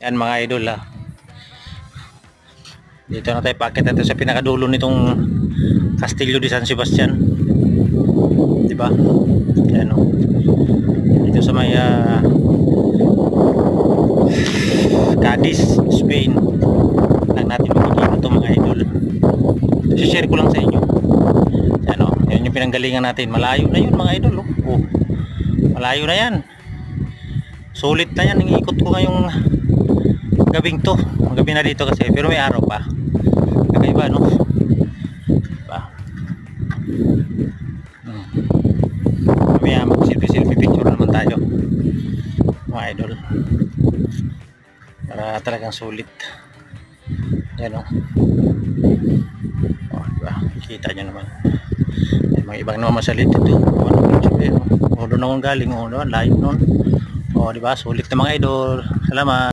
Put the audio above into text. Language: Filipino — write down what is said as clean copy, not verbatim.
Yan mga idol dito na tayo, paakit natin sa pinakadulo nitong Castillo de San Sebastian, diba? Yan o, dito sa may Cadiz, Spain lang natin makikita ito mga idol. Share ko lang sa inyo. Yan o, yan yung pinanggalingan natin. Malayo na yun mga idol oh. Malayo na yan, sulit na yan. Iikot ko ngayong gabing to, ang gabi na dito kasi, pero may araw pa, kakaiba no, diba? Mamaya mag selfie picture naman tayo mga idol, para talagang sulit. Yan o, diba? Kita nyo naman may mga ibang namasalit dito. Doon akong galing, layo nun. Diba, sulit na mga idol. Salamat.